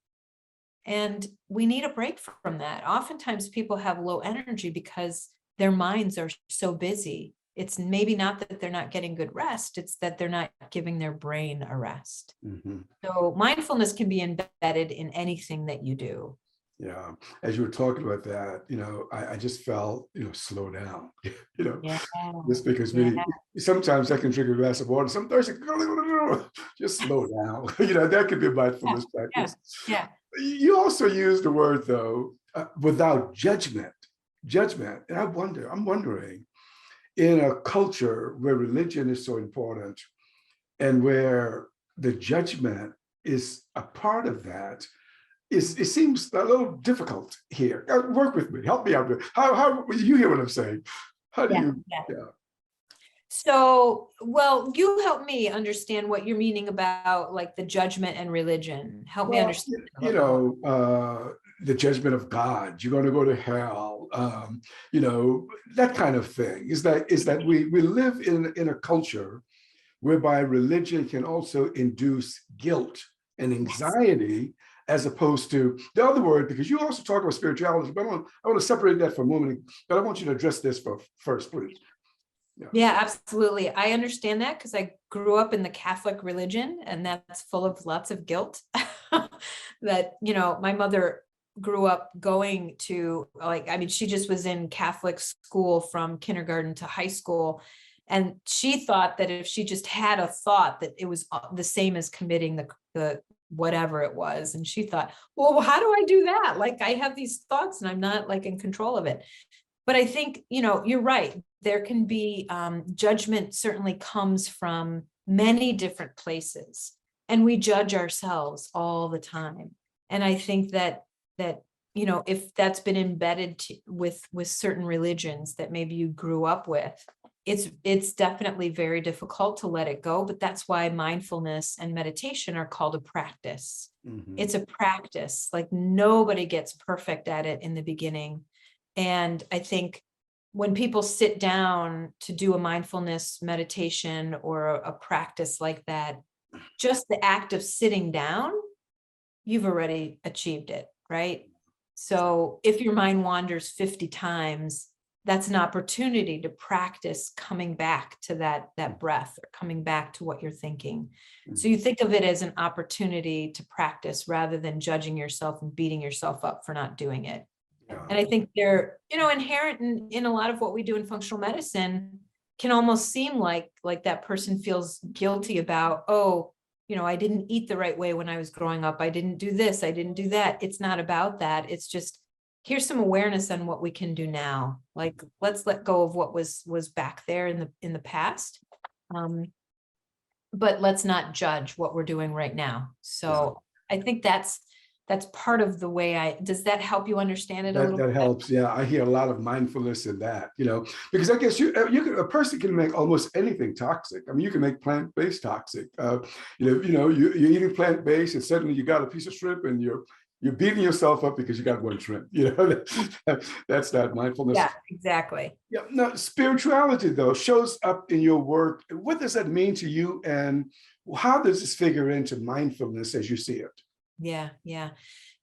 and we need a break from that. Oftentimes people have low energy because their minds are so busy. It's maybe not that they're not getting good rest, it's that they're not giving their brain a rest. So mindfulness can be embedded in anything that you do. Yeah. As you were talking about that, I just felt, slow down, Yeah. just because sometimes I can drink a glass of water. Sometimes just slow down. That could be a mindfulness practice. Yeah. You also use the word, though, without judgment. And I'm wondering, in a culture where religion is so important and where the judgment is a part of that, it seems a little difficult here. Work with me, help me out. How you hear what I'm saying? How do you? Yeah. So, well, you help me understand what you're meaning about like the judgment and religion. Help me understand. The judgment of God, you're going to go to hell, that kind of thing. Is that we live in a culture whereby religion can also induce guilt and anxiety, as opposed to the other word, because you also talk about spirituality, but I want to separate that for a moment, but I want you to address this first, please. Yeah, absolutely. I understand that because I grew up in the Catholic religion, and that's full of lots of guilt. That, my mother grew up going to, she just was in Catholic school from kindergarten to high school. And she thought that if she just had a thought, that it was the same as committing the whatever it was. And she thought, well, how do I do that? Like, I have these thoughts and I'm not like in control of it. But I think, you're right. There can be judgment certainly comes from many different places, and we judge ourselves all the time. And I think that if that's been embedded with certain religions that maybe you grew up with, it's definitely very difficult to let it go. But that's why mindfulness and meditation are called a practice. It's a practice. Like, nobody gets perfect at it in the beginning. And I think when people sit down to do a mindfulness meditation or a practice like that, just the act of sitting down, you've already achieved it, right? So if your mind wanders 50 times, that's an opportunity to practice coming back to that breath, or coming back to what you're thinking. So you think of it as an opportunity to practice rather than judging yourself and beating yourself up for not doing it. Yeah. And I think they're, inherent in a lot of what we do in functional medicine, can almost seem like that person feels guilty about, oh, I didn't eat the right way when I was growing up. I didn't do this. I didn't do that. It's not about that. It's just, here's some awareness on what we can do now. Like, let's let go of what was back there in the past. But let's not judge what we're doing right now. So I think that's part of the way does that help you understand it a little That bit? helps. Yeah, I hear a lot of mindfulness in that, because I guess a person can make almost anything toxic. I mean, you can make plant-based toxic. You're eating plant-based, and suddenly you got a piece of shrimp, and you're beating yourself up because you got one shrimp. That's not mindfulness. Yeah, exactly. Yeah. No, spirituality though shows up in your work. What does that mean to you, and how does this figure into mindfulness as you see it? Yeah.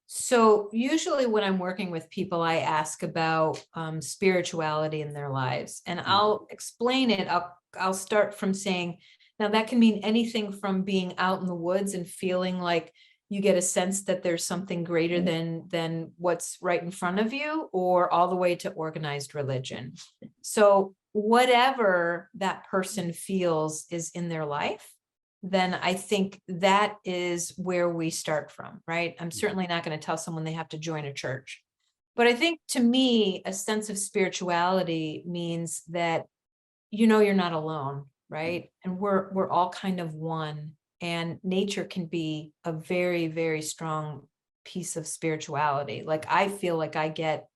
So usually when I'm working with people, I ask about spirituality in their lives, and I'll explain it. I'll start from saying, now that can mean anything from being out in the woods and feeling like you get a sense that there's something greater than what's right in front of you, or all the way to organized religion. So whatever that person feels is in their life, then I think that is where we start from, right? I'm certainly not going to tell someone they have to join a church. But I think, to me, a sense of spirituality means that you're not alone, right? And we're all kind of one. And nature can be a very, very strong piece of spirituality. Like, I feel like I get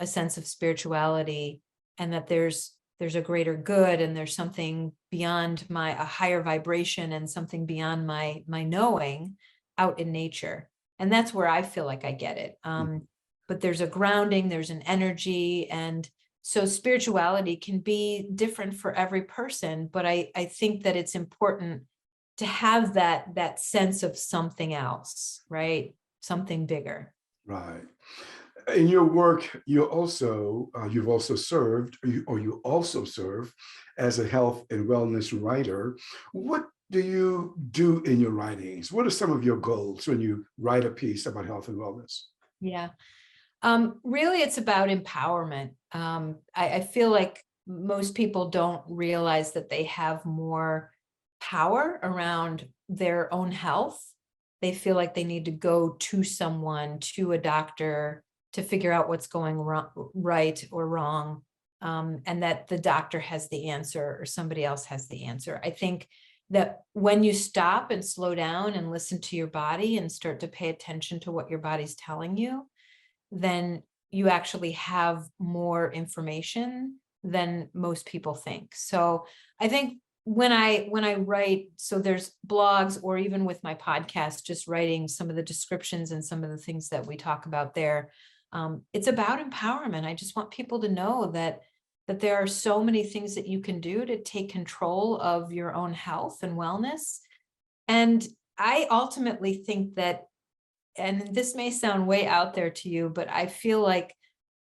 a sense of spirituality, and that there's a greater good, and there's something beyond a higher vibration, and something beyond my knowing out in nature. And that's where I feel like I get it. But there's a grounding, there's an energy. And so spirituality can be different for every person, but I think that it's important to have that sense of something else, right? Something bigger. Right. In your work, you've also served, or you also serve as a health and wellness writer. What do you do in your writings? What are some of your goals when you write a piece about health and wellness? Yeah. Really, it's about empowerment. I feel like most people don't realize that they have more power around their own health. They feel like they need to go to someone, to a doctor, to figure out what's going wrong, right or wrong, and that the doctor has the answer or somebody else has the answer. I think that when you stop and slow down and listen to your body and start to pay attention to what your body's telling you, then you actually have more information than most people think. So I think when I write, so there's blogs, or even with my podcast, just writing some of the descriptions and some of the things that we talk about there, it's about empowerment. I just want people to know that there are so many things that you can do to take control of your own health and wellness. And I ultimately think that, and this may sound way out there to you, but I feel like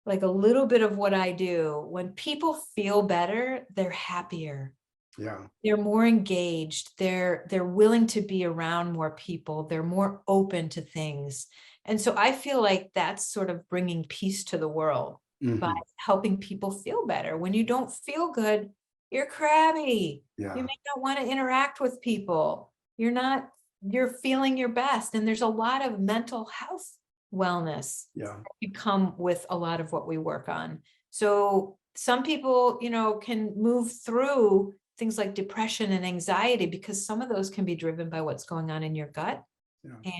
a little bit of what I do, when people feel better, they're happier. Yeah. They're more engaged. They're willing to be around more people. They're more open to things. And so I feel like that's sort of bringing peace to the world by helping people feel better. When you don't feel good, you're crabby. Yeah. You may not want to interact with people. You're feeling your best. And there's a lot of mental health wellness Yeah. that can come with a lot of what we work on. So some people, can move through things like depression and anxiety, because some of those can be driven by what's going on in your gut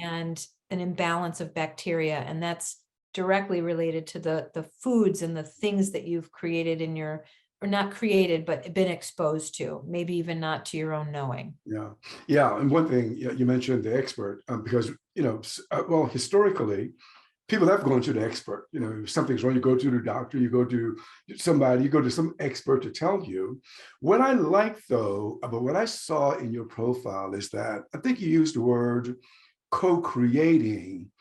and an imbalance of bacteria. And that's directly related to the foods and the things that you've created or not created, but been exposed to, maybe even not to your own knowing. Yeah. And one thing you mentioned, the expert, because, well, historically, people have gone to the expert. If something's wrong, you go to the doctor, you go to somebody, you go to some expert to tell you. What I like though, about what I saw in your profile is that I think you used the word co-creating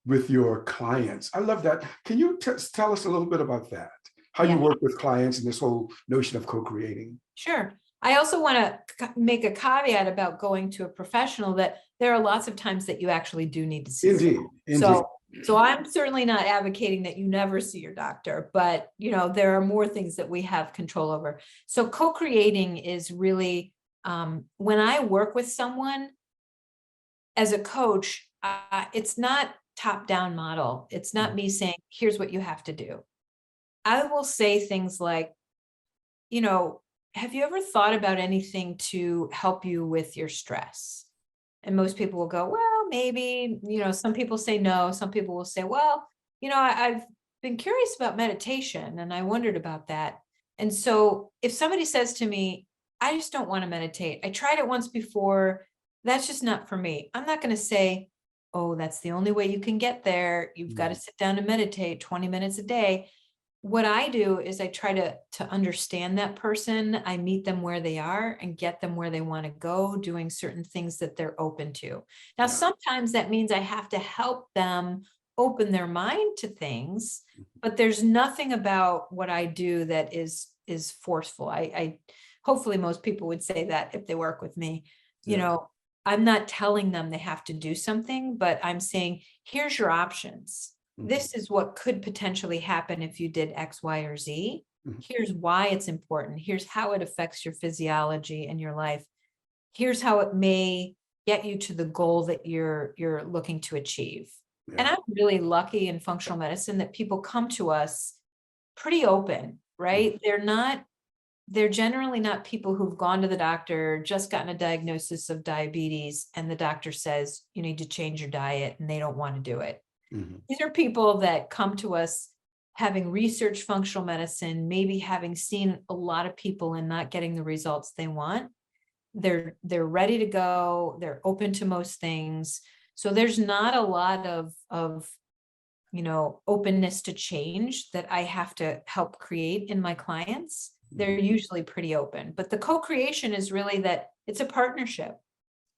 with your clients. I love that. Can you tell us a little bit about that? How you Yeah, work with clients and this whole notion of co-creating? sure. I also want to make a caveat about going to a professional, that there are lots of times that you actually do need to see your Indeed, doctor. indeed. So I'm certainly not advocating that you never see your doctor, but there are more things that we have control over. So co-creating is really, when I work with someone as a coach, it's not top-down model. It's not me saying, here's what you have to do. I will say things like, have you ever thought about anything to help you with your stress? And most people will go, well, maybe, some people say no. Some people will say, well, I've been curious about meditation and I wondered about that. And so if somebody says to me, I just don't want to meditate, I tried it once before, that's just not for me, I'm not going to say, oh, that's the only way you can get there, you've got to sit down and meditate 20 minutes a day. What I do is I try to understand that person. I meet them where they are and get them where they want to go, doing certain things that they're open to. Now, sometimes that means I have to help them open their mind to things, but there's nothing about what I do that is forceful. I hopefully most people would say that if they work with me. I'm not telling them they have to do something, but I'm saying, here's your options. This is what could potentially happen if you did X, Y, or Z. Here's why it's important. Here's how it affects your physiology and your life. Here's how it may get you to the goal that you're looking to achieve. And I'm really lucky in functional medicine that people come to us pretty open, right? They're generally not people who've gone to the doctor, just gotten a diagnosis of diabetes, and the doctor says, you need to change your diet, and they don't want to do it. These are people that come to us having researched functional medicine, maybe having seen a lot of people and not getting the results they want. They're ready to go. They're open to most things. So there's not a lot of openness to change that I have to help create in my clients. They're usually pretty open, but the co-creation is really that it's a partnership.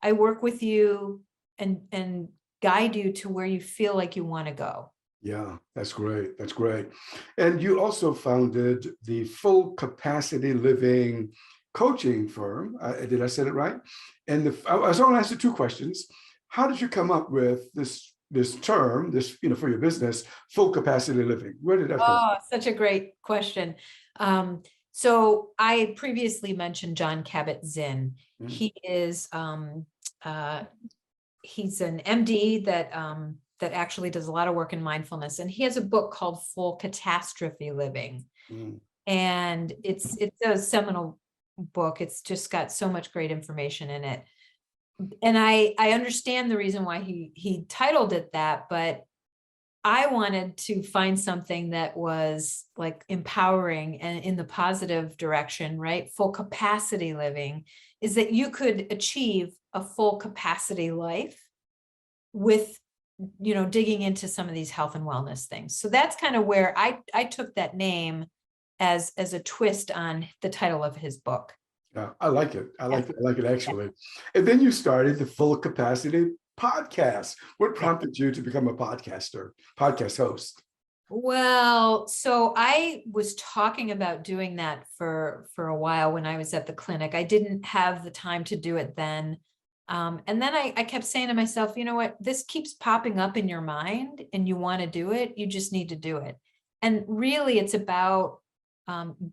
I work with you and guide you to where you feel like you want to go. Yeah, that's great. That's great. And you also founded the Full Capacity Living coaching firm. Did I say it right? And I was going to ask you two questions. How did you come up with this term, for your business, full capacity living? Where did that come from? Oh, such a great question. So I previously mentioned John Kabat-Zinn. He is he's an MD that actually does a lot of work in mindfulness, and he has a book called Full Catastrophe Living. And it's a seminal book. It's just got so much great information in it. And I understand the reason why he titled it that, but I wanted to find something that was like empowering and in the positive direction, right? Full capacity living is that you could achieve a full capacity life with, digging into some of these health and wellness things. So that's kind of where I took that name as a twist on the title of his book. Yeah, I like it. I like it actually. And then you started the Full Capacity podcast. What prompted you to become a podcast host? Well, so I was talking about doing that for a while when I was at the clinic. I didn't have the time to do it then. And then I kept saying to myself, you know what, this keeps popping up in your mind and you want to do it. You just need to do it. And really it's about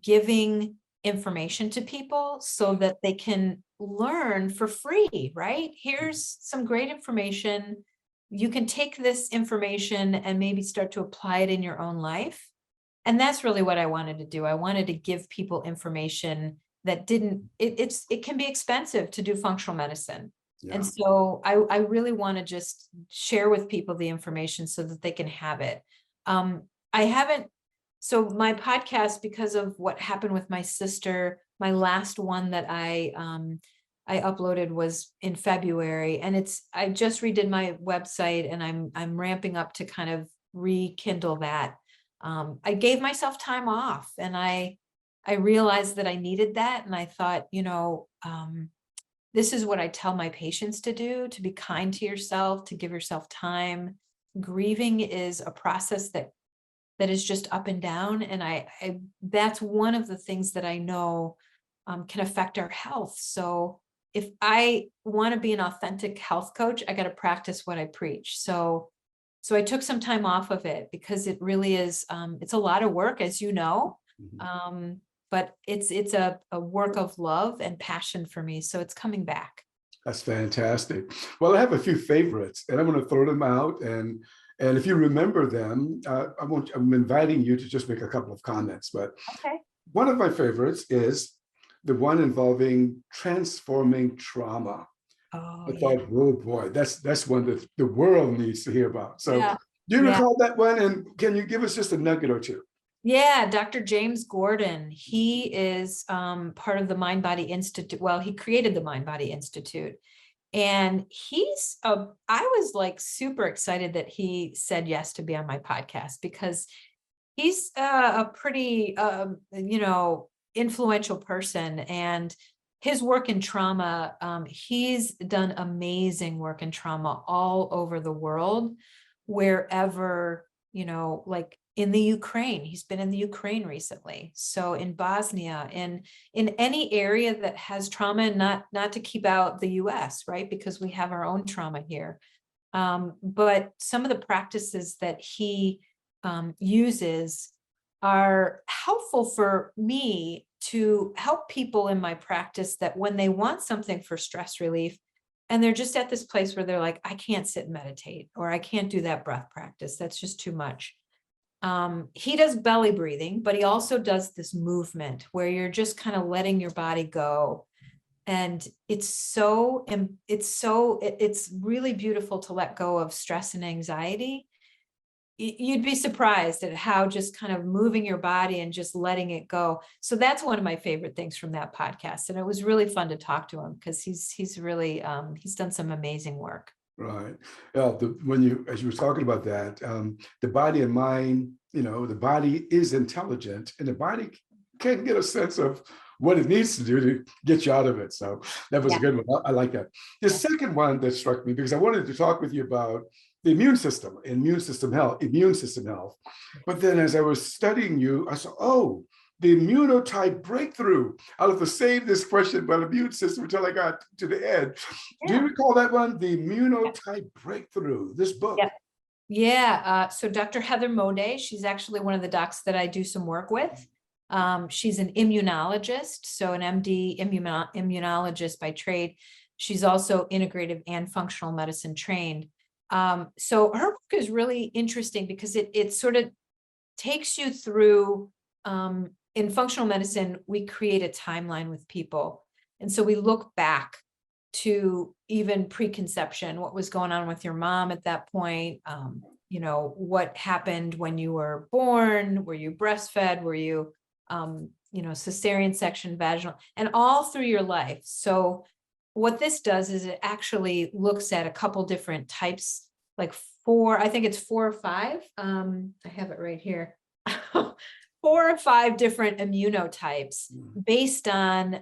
giving information to people so that they can learn for free, right? Here's some great information. You can take this information and maybe start to apply it in your own life. And that's really what I wanted to do. I wanted to give people information that it can be expensive to do functional medicine. Yeah. And so I really want to just share with people the information so that they can have it. So my podcast, because of what happened with my sister, my last one that I uploaded was in February, and I just redid my website and I'm ramping up to kind of rekindle that. I gave myself time off, and I realized that I needed that. And I thought, this is what I tell my patients to do, to be kind to yourself, to give yourself time. Grieving is a process that is just up and down. And I that's one of the things that I know can affect our health. So if I want to be an authentic health coach, I got to practice what I preach. So I took some time off of it, because it really is, it's a lot of work, as you know. But it's a work of love and passion for me. So it's coming back. That's fantastic. Well, I have a few favorites, and I'm going to throw them out. And if you remember them, I'm inviting you to just make a couple of comments. But Okay. one of my favorites is the one involving transforming trauma. Oh, I yeah. thought, oh boy, that's one that the world needs to hear about. So Yeah. do you Yeah. recall that one? And can you give us just a nugget or two? Yeah, Dr. James Gordon, he is part of the Mind Body Institute. Well, he created the Mind Body Institute. And I was like super excited that he said yes to be on my podcast, because he's a pretty, influential person. And his work in trauma, he's done amazing work in trauma all over the world, wherever, like in the Ukraine. He's been in the Ukraine recently. So in Bosnia, in any area that has trauma, and not to keep out the US, right? Because we have our own trauma here. But some of the practices that he uses are helpful for me to help people in my practice, that when they want something for stress relief, and they're just at this place where they're like, I can't sit and meditate, or I can't do that breath practice, that's just too much. He does belly breathing, but he also does this movement where you're just kind of letting your body go. And it's really beautiful to let go of stress and anxiety. You'd be surprised at how just kind of moving your body and just letting it go. So that's one of my favorite things from that podcast. And it was really fun to talk to him, because he's really, he's done some amazing work. Right. Yeah. As you were talking about that, the body and mind, the body is intelligent, and the body can get a sense of what it needs to do to get you out of it. So that was a good one. I like that. The second one that struck me, because I wanted to talk with you about the immune system, immune system health. But then as I was studying you, I saw, oh, the immunotype breakthrough. I'll have to save this question about immune system until I got to the end. Do you recall that one? The immunotype breakthrough, this book. Yeah. Yeah. So Dr. Heather Moday, she's actually one of the docs that I do some work with. She's an immunologist, so an MD immunologist by trade. She's also integrative and functional medicine trained. So her book is really interesting, because it sort of takes you through, in functional medicine, we create a timeline with people. And so we look back to even preconception, what was going on with your mom at that point, what happened when you were born, were you breastfed, were you, cesarean section, vaginal, and all through your life. So what this does is it actually looks at a couple different types, like I think it's 4 or 5. I have it right here. 4 or 5 different immunotypes based on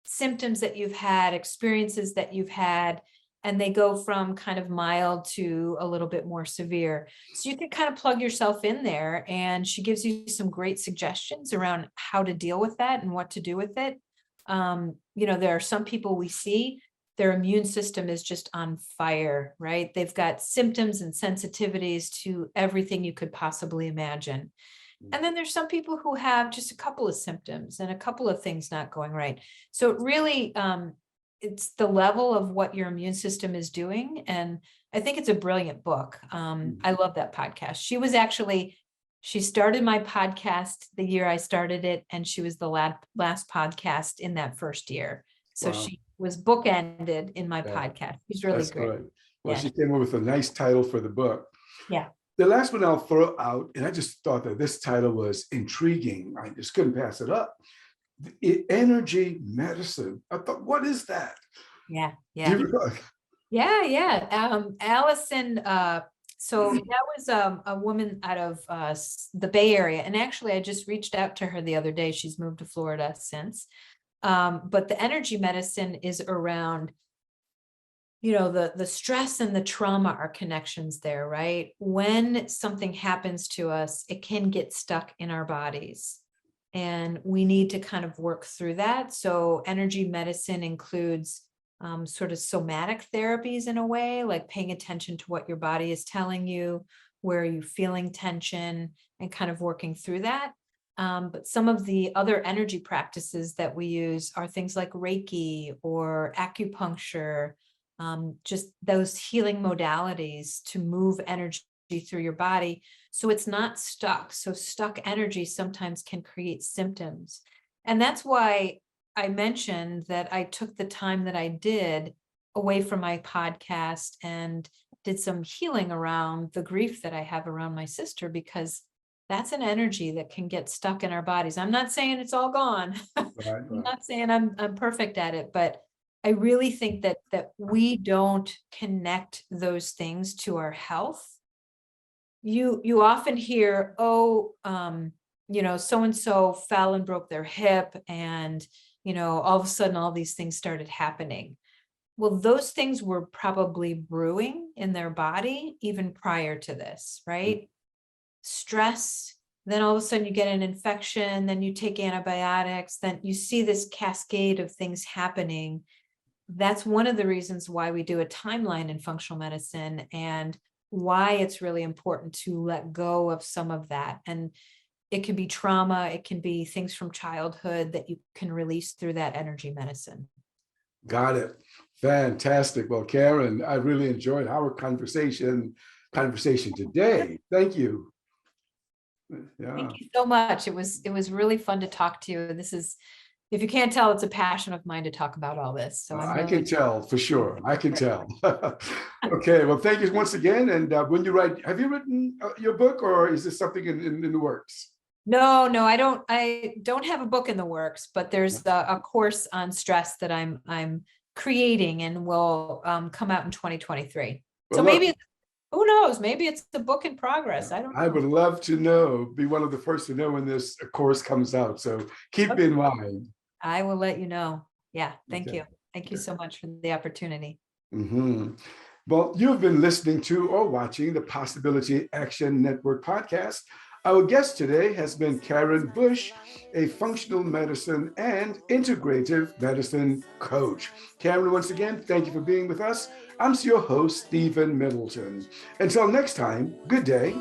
symptoms that you've had, experiences that you've had, and they go from kind of mild to a little bit more severe. So you can kind of plug yourself in there, and she gives you some great suggestions around how to deal with that and what to do with it. There are some people we see, their immune system is just on fire, right? They've got symptoms and sensitivities to everything you could possibly imagine. And then there's some people who have just a couple of symptoms and a couple of things not going right. So it really, it's the level of what your immune system is doing. And I think it's a brilliant book. I love that podcast. She started my podcast the year I started it, and she was the last podcast in that first year. So wow. She was bookended in my podcast. She's really great. Right. Well, she came up with a nice title for the book. Yeah. The last one I'll throw out, and I just thought that this title was intriguing. I just couldn't pass it up. Energy medicine. I thought, what is that? Yeah. Do you recall? Yeah. Allison So that was a woman out of the Bay Area. And actually, I just reached out to her the other day. She's moved to Florida since. But the energy medicine is around, the stress and the trauma are connections there, right? When something happens to us, it can get stuck in our bodies. And we need to kind of work through that. So energy medicine includes sort of somatic therapies in a way, like paying attention to what your body is telling you, where are you feeling tension, and kind of working through that. But some of the other energy practices that we use are things like Reiki or acupuncture, just those healing modalities to move energy through your body so it's not stuck. So stuck energy sometimes can create symptoms. And that's why I mentioned that I took the time that I did away from my podcast and did some healing around the grief that I have around my sister, because that's an energy that can get stuck in our bodies. I'm not saying it's all gone. Right, I'm not saying I'm perfect at it, but I really think that we don't connect those things to our health. You often hear, oh, so and so fell and broke their hip, and all of a sudden all these things started happening. Well, those things were probably brewing in their body even prior to this, right? Stress, then all of a sudden you get an infection, then you take antibiotics, then you see this cascade of things happening. That's one of the reasons why we do a timeline in functional medicine, and why it's really important to let go of some of that. And it can be trauma, it can be things from childhood that you can release through that energy medicine. Got it. Fantastic. Well, Karen, I really enjoyed our conversation today. Thank you. Yeah, Thank you so much. It was really fun to talk to you. This is, if you can't tell, it's a passion of mine to talk about all this. So I'm I really can tell for sure. I can tell. Okay. Well, thank you once again. And when you write, have you written your book, or is this something in the works? No, I don't have a book in the works, but there's a course on stress that I'm creating, and will come out in 2023. Well, So look, maybe, who knows, maybe it's the book in progress. I don't I know. would love to know, be one of the first to know when this course comes out. So keep Okay. in mind. I will let you know. Yeah, thank Okay. you. Thank you so much for the opportunity. Mhm. Well, you've been listening to or watching the Possibility Action Network podcast. Our guest today has been Karen Bush, a functional medicine and integrative medicine coach. Karen, once again, thank you for being with us. I'm your host, Stephen Middleton. Until next time, good day